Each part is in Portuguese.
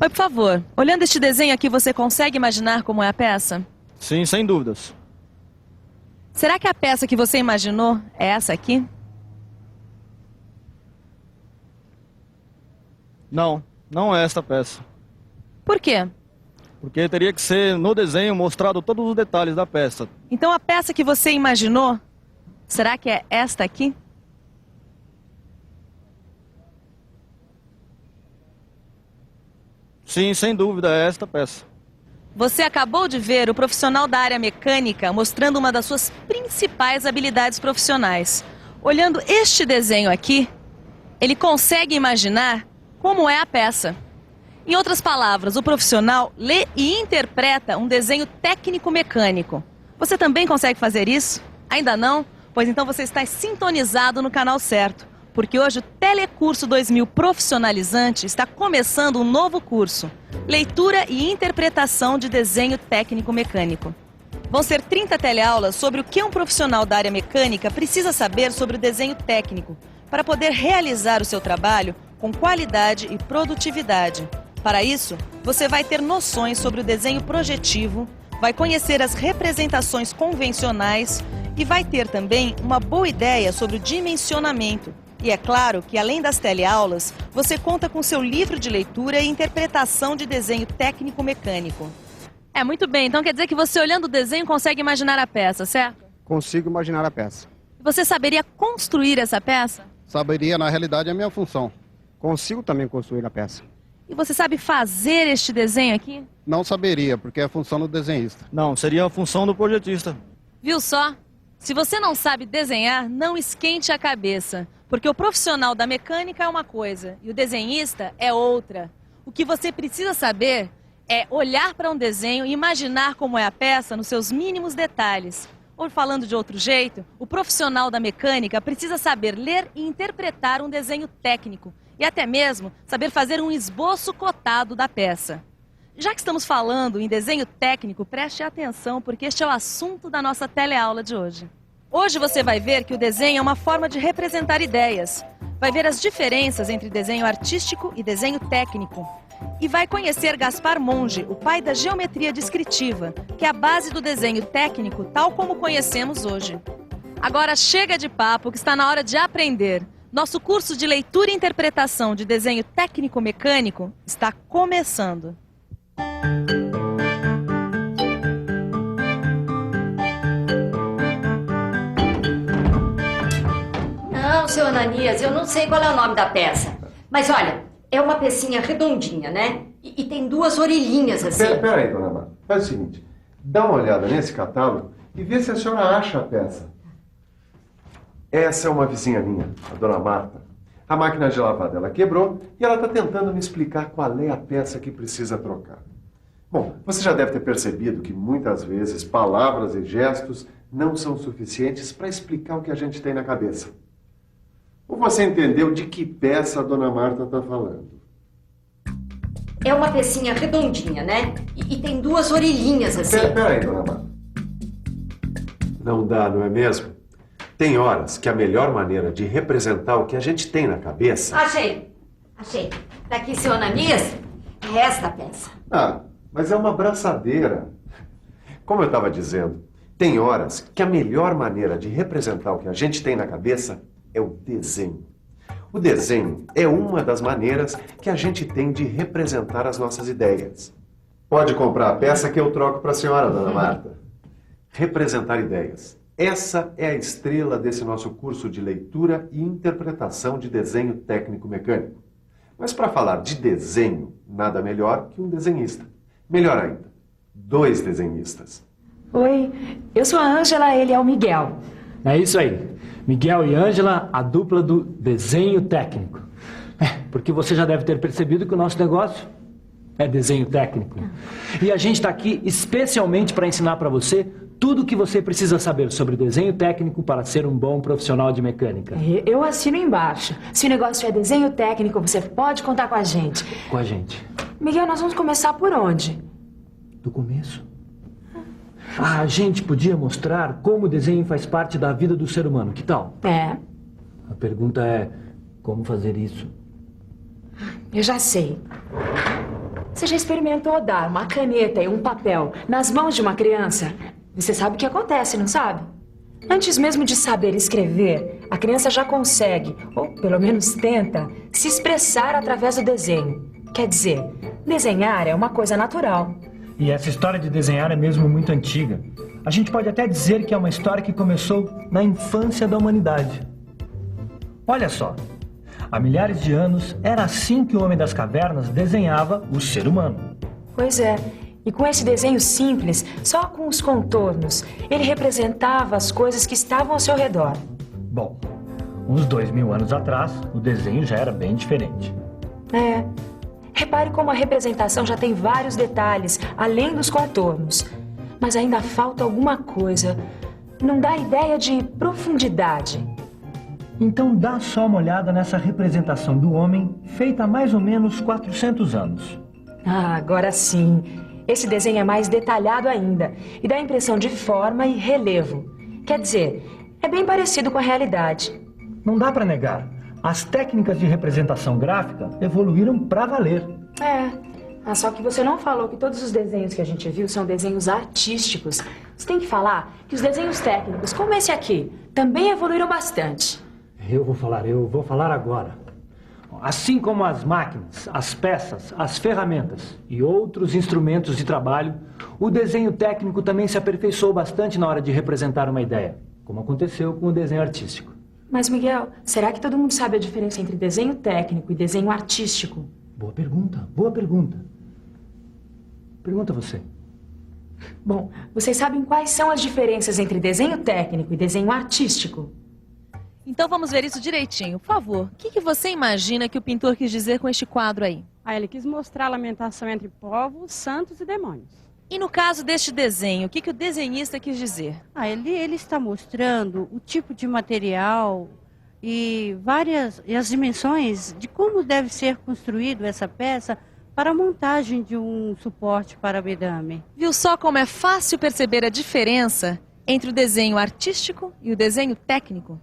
Oi, por favor. Olhando este desenho aqui, você consegue imaginar como é a peça? Sim, sem dúvidas. Será que a peça que você imaginou é essa aqui? Não, não é esta peça. Por quê? Porque teria que ser no desenho mostrado todos os detalhes da peça. Então a peça que você imaginou, será que é esta aqui? Sim, sem dúvida, é esta peça. Você acabou de ver o profissional da área mecânica mostrando uma das suas principais habilidades profissionais. Olhando este desenho aqui, ele consegue imaginar como é a peça. Em outras palavras, o profissional lê e interpreta um desenho técnico-mecânico. Você também consegue fazer isso? Ainda não? Pois então você está sintonizado no canal certo, porque hoje o Telecurso 2000 Profissionalizante está começando um novo curso, Leitura e Interpretação de Desenho Técnico-Mecânico. Vão ser 30 teleaulas sobre o que um profissional da área mecânica precisa saber sobre o desenho técnico, para poder realizar o seu trabalho com qualidade e produtividade. Para isso, você vai ter noções sobre o desenho projetivo, vai conhecer as representações convencionais e vai ter também uma boa ideia sobre o dimensionamento. E é claro que, além das teleaulas, você conta com seu livro de leitura e interpretação de desenho técnico-mecânico. É, muito bem. Então quer dizer que você, olhando o desenho, consegue imaginar a peça, certo? Consigo imaginar a peça. Você saberia construir essa peça? Saberia, na realidade, a minha função. Consigo também construir a peça. E você sabe fazer este desenho aqui? Não saberia, porque é a função do desenhista. Não, seria a função do projetista. Viu só? Se você não sabe desenhar, não esquente a cabeça. Porque o profissional da mecânica é uma coisa e o desenhista é outra. O que você precisa saber é olhar para um desenho e imaginar como é a peça nos seus mínimos detalhes. Ou falando de outro jeito, o profissional da mecânica precisa saber ler e interpretar um desenho técnico e até mesmo saber fazer um esboço cotado da peça. Já que estamos falando em desenho técnico, preste atenção porque este é o assunto da nossa teleaula de hoje. Hoje você vai ver que o desenho é uma forma de representar ideias. Vai ver as diferenças entre desenho artístico e desenho técnico. E vai conhecer Gaspar Monge, o pai da geometria descritiva, que é a base do desenho técnico tal como conhecemos hoje. Agora chega de papo que está na hora de aprender. Nosso curso de leitura e interpretação de desenho técnico-mecânico está começando. Não, seu Ananias, eu não sei qual é o nome da peça. Mas olha, é uma pecinha redondinha, né? E tem duas orelhinhas assim. Pera aí, dona Marta. Faz o seguinte, dá uma olhada nesse catálogo e vê se a senhora acha a peça. Essa é uma vizinha minha, a dona Marta. A máquina de lavar dela quebrou e ela está tentando me explicar qual é a peça que precisa trocar. Bom, você já deve ter percebido que muitas vezes palavras e gestos não são suficientes para explicar o que a gente tem na cabeça. Ou você entendeu de que peça a dona Marta está falando? É uma pecinha redondinha, né? E tem duas orelhinhas assim. Pera aí, dona Marta. Não dá, não é mesmo? Tem horas que a melhor maneira de representar o que a gente tem na cabeça... Achei. Daqui, seu Ananias, é esta peça. Ah, mas é uma braçadeira. Como eu estava dizendo, tem horas que a melhor maneira de representar o que a gente tem na cabeça é o desenho. O desenho é uma das maneiras que a gente tem de representar as nossas ideias. Pode comprar a peça que eu troco para a senhora, dona Marta. Representar ideias. Essa é a estrela desse nosso curso de leitura e interpretação de desenho técnico-mecânico. Mas para falar de desenho, nada melhor que um desenhista. Melhor ainda, 2 desenhistas. Oi, eu sou a Ângela, ele é o Miguel. É isso aí. Miguel e Ângela, a dupla do desenho técnico. Porque você já deve ter percebido que o nosso negócio é desenho técnico. E a gente está aqui especialmente para ensinar para você tudo o que você precisa saber sobre desenho técnico para ser um bom profissional de mecânica. Eu assino embaixo. Se o negócio é desenho técnico, você pode contar com a gente. Com a gente. Miguel, nós vamos começar por onde? Do começo. A gente podia mostrar como o desenho faz parte da vida do ser humano. Que tal? É, A pergunta é, como fazer isso? eu já sei. Você já experimentou dar uma caneta e um papel nas mãos de uma criança? Você sabe o que acontece, não sabe? Antes mesmo de saber escrever, a criança já consegue, ou pelo menos tenta, se expressar através do desenho. Quer dizer, desenhar é uma coisa natural. E essa história de desenhar é mesmo muito antiga. A gente pode até dizer que é uma história que começou na infância da humanidade. Olha só, há milhares de anos era assim que o homem das cavernas desenhava o ser humano. Pois é, e com esse desenho simples, só com os contornos, ele representava as coisas que estavam ao seu redor. Bom, uns 2000 anos atrás, o desenho já era bem diferente. É. Repare como a representação já tem vários detalhes, além dos contornos. Mas ainda falta alguma coisa. Não dá ideia de profundidade. Então dá só uma olhada nessa representação do homem feita há mais ou menos 400 anos. Ah, agora sim. Esse desenho é mais detalhado ainda e dá a impressão de forma e relevo. Quer dizer, é bem parecido com a realidade. Não dá para negar. As técnicas de representação gráfica evoluíram para valer. Só que você não falou que todos os desenhos que a gente viu são desenhos artísticos. Você tem que falar que os desenhos técnicos, como esse aqui, também evoluíram bastante. Eu vou falar agora. Assim como as máquinas, as peças, as ferramentas e outros instrumentos de trabalho, o desenho técnico também se aperfeiçoou bastante na hora de representar uma ideia, como aconteceu com o desenho artístico. Mas, Miguel, será que todo mundo sabe a diferença entre desenho técnico e desenho artístico? Boa pergunta, boa pergunta. Pergunta você. Bom, vocês sabem quais são as diferenças entre desenho técnico e desenho artístico? Então vamos ver isso direitinho. Por favor, o que você imagina que o pintor quis dizer com este quadro aí? Ele quis mostrar a lamentação entre povos, santos e demônios. E no caso deste desenho, o que o desenhista quis dizer? Ele está mostrando o tipo de material e as dimensões de como deve ser construído essa peça para a montagem de um suporte para bedame. Viu só como é fácil perceber a diferença entre o desenho artístico e o desenho técnico?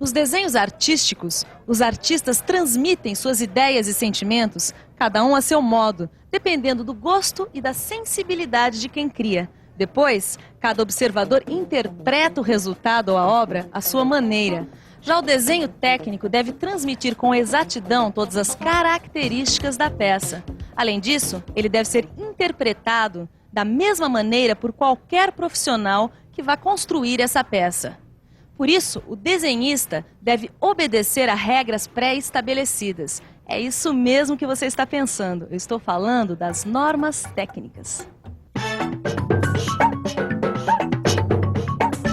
Nos desenhos artísticos, os artistas transmitem suas ideias e sentimentos, cada um a seu modo, dependendo do gosto e da sensibilidade de quem cria. Depois, cada observador interpreta o resultado ou a obra à sua maneira. Já o desenho técnico deve transmitir com exatidão todas as características da peça. Além disso, ele deve ser interpretado da mesma maneira por qualquer profissional que vá construir essa peça. Por isso, o desenhista deve obedecer a regras pré-estabelecidas. É isso mesmo que você está pensando. Eu estou falando das normas técnicas.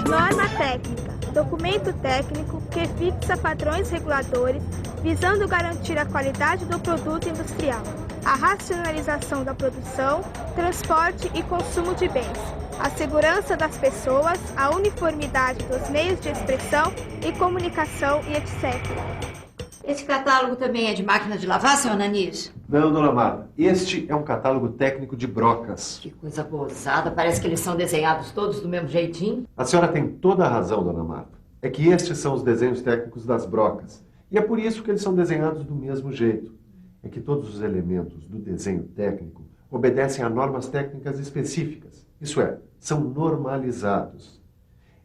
Norma técnica. Documento técnico que fixa padrões reguladores visando garantir a qualidade do produto industrial, a racionalização da produção, transporte e consumo de bens, a segurança das pessoas, a uniformidade dos meios de expressão e comunicação e etc. Esse catálogo também é de máquina de lavar, seu Ananias? Não, dona Marta. Este é um catálogo técnico de brocas. Que coisa gozada. Parece que eles são desenhados todos do mesmo jeitinho. A senhora tem toda a razão, dona Marta. É que estes são os desenhos técnicos das brocas. E é por isso que eles são desenhados do mesmo jeito. É que todos os elementos do desenho técnico obedecem a normas técnicas específicas. Isso é, são normalizados.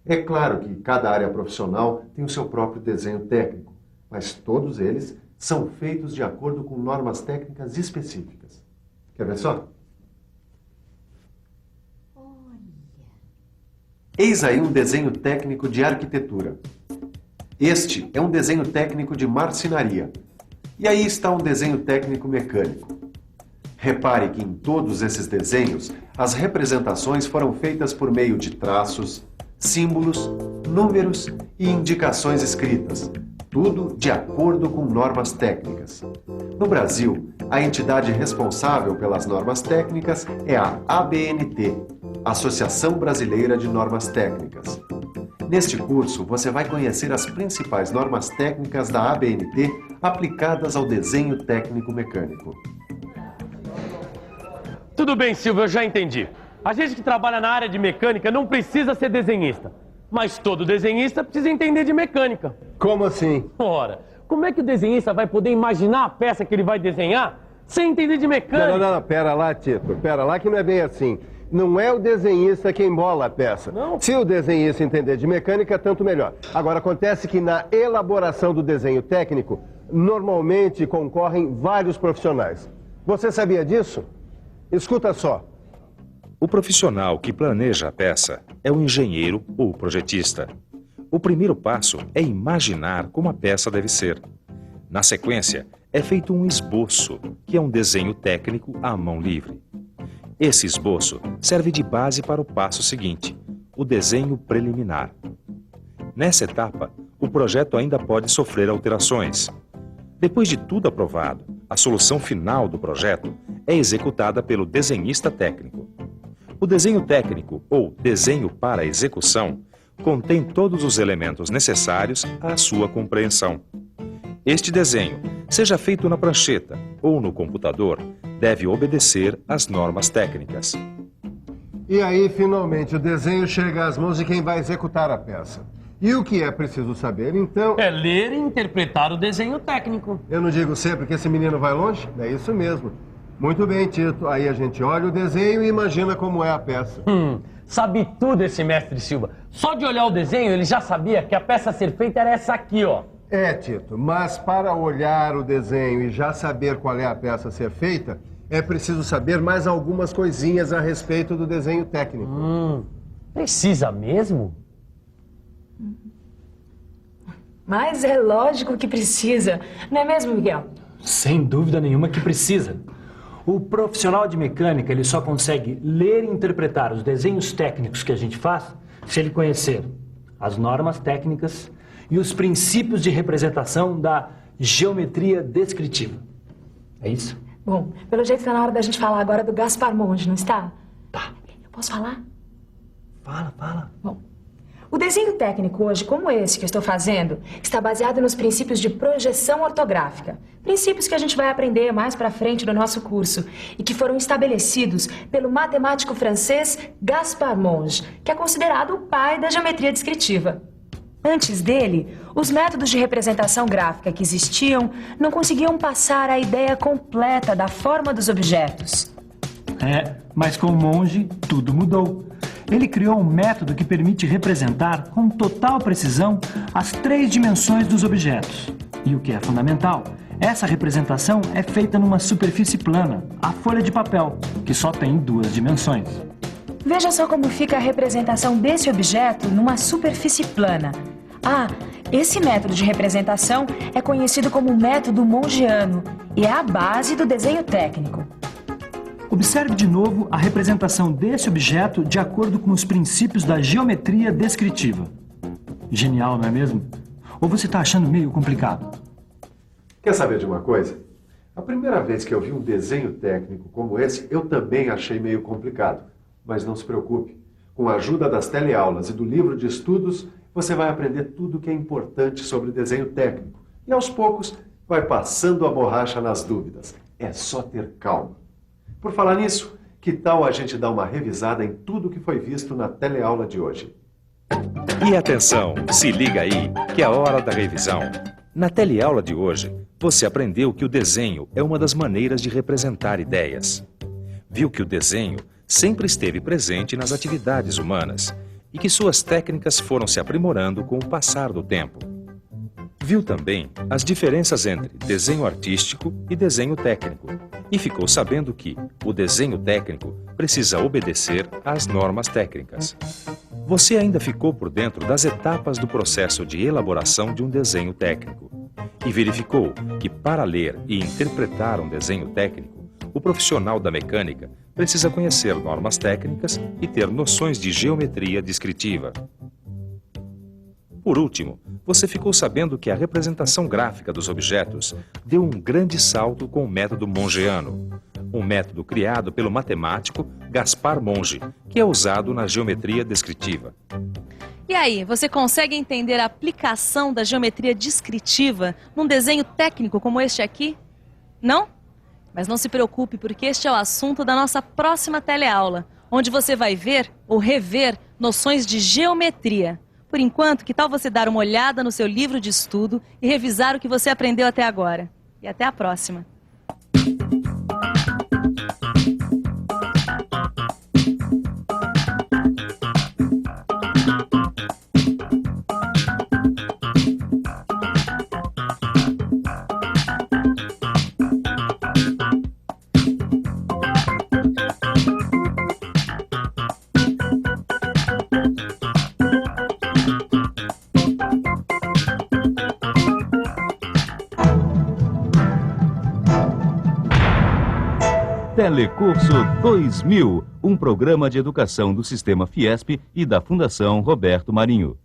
É claro que cada área profissional tem o seu próprio desenho técnico, mas todos eles são feitos de acordo com normas técnicas específicas. Quer ver só? Eis aí um desenho técnico de arquitetura. Este é um desenho técnico de marcenaria. E aí está um desenho técnico mecânico. Repare que em todos esses desenhos, as representações foram feitas por meio de traços, símbolos, números e indicações escritas, tudo de acordo com normas técnicas. No Brasil, a entidade responsável pelas normas técnicas é a ABNT, Associação Brasileira de Normas Técnicas. Neste curso, você vai conhecer as principais normas técnicas da ABNT aplicadas ao desenho técnico mecânico. Tudo bem, Silvio, eu já entendi. A gente que trabalha na área de mecânica não precisa ser desenhista. Mas todo desenhista precisa entender de mecânica. Como assim? Ora, como é que o desenhista vai poder imaginar a peça que ele vai desenhar sem entender de mecânica. Não, pera lá, Tito. Pera lá que não é bem assim. Não é o desenhista quem bola a peça. Não. Se o desenhista entender de mecânica, tanto melhor. Agora, acontece que na elaboração do desenho técnico, normalmente concorrem vários profissionais. Você sabia disso? Escuta só. O profissional que planeja a peça é o engenheiro ou projetista. O primeiro passo é imaginar como a peça deve ser. Na sequência, é feito um esboço, que é um desenho técnico à mão livre. Esse esboço serve de base para o passo seguinte, o desenho preliminar. Nessa etapa, o projeto ainda pode sofrer alterações. Depois de tudo aprovado, a solução final do projeto é executada pelo desenhista técnico. O desenho técnico, ou desenho para execução, contém todos os elementos necessários à sua compreensão. Este desenho, seja feito na prancheta ou no computador, deve obedecer às normas técnicas. E aí, finalmente, o desenho chega às mãos de quem vai executar a peça. E o que é preciso saber, então... É ler e interpretar o desenho técnico. Eu não digo sempre que esse menino vai longe? É isso mesmo. Muito bem, Tito. Aí a gente olha o desenho e imagina como é a peça. Sabe tudo esse mestre Silva. Só de olhar o desenho, ele já sabia que a peça a ser feita era essa aqui, ó. É, Tito, mas para olhar o desenho e já saber qual é a peça a ser feita, é preciso saber mais algumas coisinhas a respeito do desenho técnico. Precisa mesmo? Mas é lógico que precisa, não é mesmo, Miguel? Sem dúvida nenhuma que precisa. O profissional de mecânica, ele só consegue ler e interpretar os desenhos técnicos que a gente faz se ele conhecer as normas técnicas e os princípios de representação da geometria descritiva. É isso? Bom, pelo jeito está na hora da gente falar agora do Gaspar Monge, não está? Tá. Eu posso falar? Fala. Bom, o desenho técnico hoje, como esse que eu estou fazendo, está baseado nos princípios de projeção ortográfica. Princípios que a gente vai aprender mais pra frente no nosso curso e que foram estabelecidos pelo matemático francês Gaspar Monge, que é considerado o pai da geometria descritiva. Antes dele, os métodos de representação gráfica que existiam não conseguiam passar a ideia completa da forma dos objetos. Mas com o Monge, tudo mudou. Ele criou um método que permite representar com total precisão as 3 dimensões dos objetos. E o que é fundamental, essa representação é feita numa superfície plana, a folha de papel, que só tem 2 dimensões. Veja só como fica a representação desse objeto numa superfície plana. Esse método de representação é conhecido como método mongiano e é a base do desenho técnico. Observe de novo a representação desse objeto de acordo com os princípios da geometria descritiva. Genial, não é mesmo? Ou você está achando meio complicado? Quer saber de uma coisa? A primeira vez que eu vi um desenho técnico como esse, eu também achei meio complicado. Mas não se preocupe. Com a ajuda das teleaulas e do livro de estudos, você vai aprender tudo o que é importante sobre desenho técnico. E aos poucos, vai passando a borracha nas dúvidas. É só ter calma. Por falar nisso, que tal a gente dar uma revisada em tudo que foi visto na teleaula de hoje? E atenção, se liga aí, que é a hora da revisão. Na teleaula de hoje, você aprendeu que o desenho é uma das maneiras de representar ideias. Viu que o desenho sempre esteve presente nas atividades humanas e que suas técnicas foram se aprimorando com o passar do tempo. Viu também as diferenças entre desenho artístico e desenho técnico e ficou sabendo que o desenho técnico precisa obedecer às normas técnicas. Você ainda ficou por dentro das etapas do processo de elaboração de um desenho técnico e verificou que para ler e interpretar um desenho técnico, o profissional da mecânica precisa conhecer normas técnicas e ter noções de geometria descritiva. Por último, você ficou sabendo que a representação gráfica dos objetos deu um grande salto com o método mongiano, um método criado pelo matemático Gaspar Monge, que é usado na geometria descritiva. E aí, você consegue entender a aplicação da geometria descritiva num desenho técnico como este aqui? Não? Mas não se preocupe, porque este é o assunto da nossa próxima teleaula, onde você vai ver ou rever noções de geometria. Por enquanto, que tal você dar uma olhada no seu livro de estudo e revisar o que você aprendeu até agora? E até a próxima! Telecurso 2000, um programa de educação do Sistema Fiesp e da Fundação Roberto Marinho.